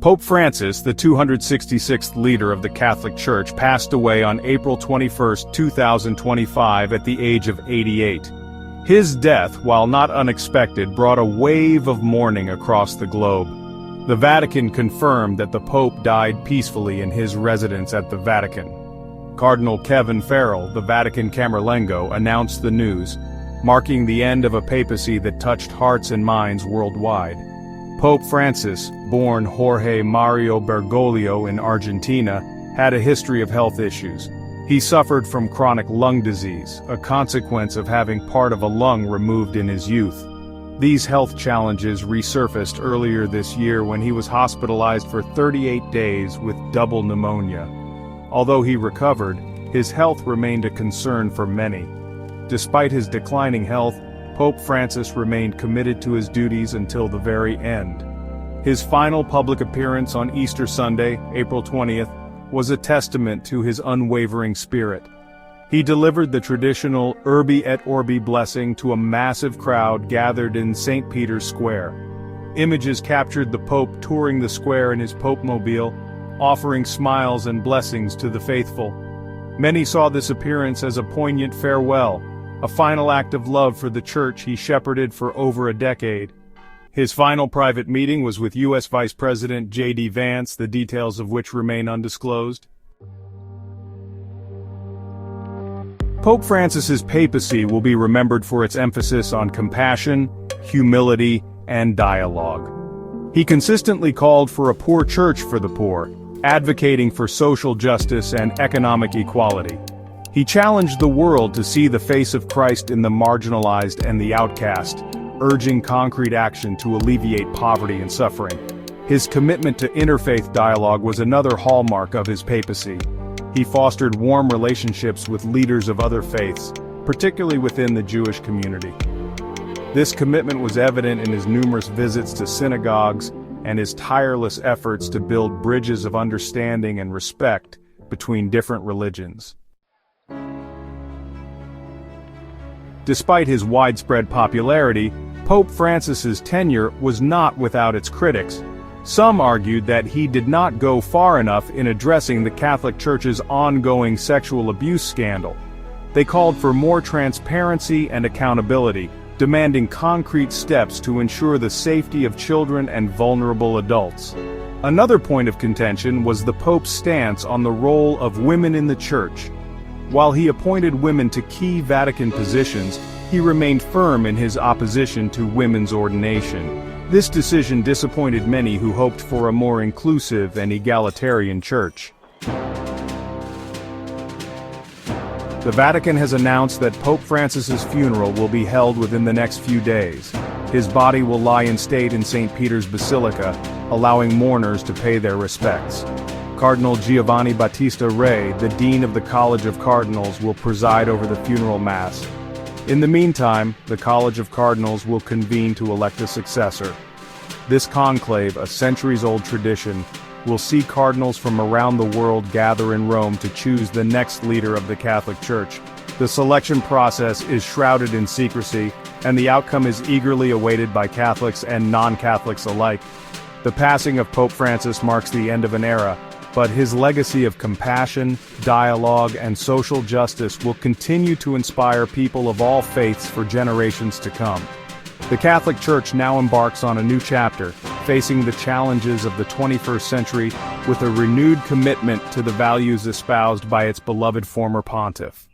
Pope Francis, the 266th leader of the Catholic Church, passed away on April 21, 2025 at the age of 88. His death, while not unexpected, brought a wave of mourning across the globe. The Vatican confirmed that the Pope died peacefully in his residence at the Vatican. Cardinal Kevin Farrell, the Vatican Camerlengo, announced the news, marking the end of a papacy that touched hearts and minds worldwide. Pope Francis, born Jorge Mario Bergoglio in Argentina, had a history of health issues. He suffered from chronic lung disease, a consequence of having part of a lung removed in his youth. These health challenges resurfaced earlier this year when he was hospitalized for 38 days with double pneumonia. Although he recovered, his health remained a concern for many. Despite his declining health, Pope Francis remained committed to his duties until the very end. His final public appearance on Easter Sunday, April 20th, was a testament to his unwavering spirit. He delivered the traditional Urbi et Orbi blessing to a massive crowd gathered in St. Peter's Square. Images captured the Pope touring the square in his Pope-mobile, offering smiles and blessings to the faithful. Many saw this appearance as a poignant farewell, a final act of love for the church he shepherded for over a decade. His final private meeting was with U.S. Vice President J.D. Vance, the details of which remain undisclosed. Pope Francis's papacy will be remembered for its emphasis on compassion, humility, and dialogue. He consistently called for a poor church for the poor, advocating for social justice and economic equality. He challenged the world to see the face of Christ in the marginalized and the outcast, urging concrete action to alleviate poverty and suffering. His commitment to interfaith dialogue was another hallmark of his papacy. He fostered warm relationships with leaders of other faiths, particularly within the Jewish community. This commitment was evident in his numerous visits to synagogues and his tireless efforts to build bridges of understanding and respect between different religions. Despite his widespread popularity, Pope Francis's tenure was not without its critics. Some argued that he did not go far enough in addressing the Catholic Church's ongoing sexual abuse scandal. They called for more transparency and accountability, demanding concrete steps to ensure the safety of children and vulnerable adults. Another point of contention was the Pope's stance on the role of women in the Church. While he appointed women to key Vatican positions, he remained firm in his opposition to women's ordination. This decision disappointed many who hoped for a more inclusive and egalitarian church. The Vatican has announced that Pope Francis's funeral will be held within the next few days. His body will lie in state in St. Peter's Basilica, allowing mourners to pay their respects. Cardinal Giovanni Battista Re, the Dean of the College of Cardinals, will preside over the funeral mass. In the meantime, the College of Cardinals will convene to elect a successor. This conclave, a centuries-old tradition, will see cardinals from around the world gather in Rome to choose the next leader of the Catholic Church. The selection process is shrouded in secrecy, and the outcome is eagerly awaited by Catholics and non-Catholics alike. The passing of Pope Francis marks the end of an era, but his legacy of compassion, dialogue, and social justice will continue to inspire people of all faiths for generations to come. The Catholic Church now embarks on a new chapter, facing the challenges of the 21st century with a renewed commitment to the values espoused by its beloved former pontiff.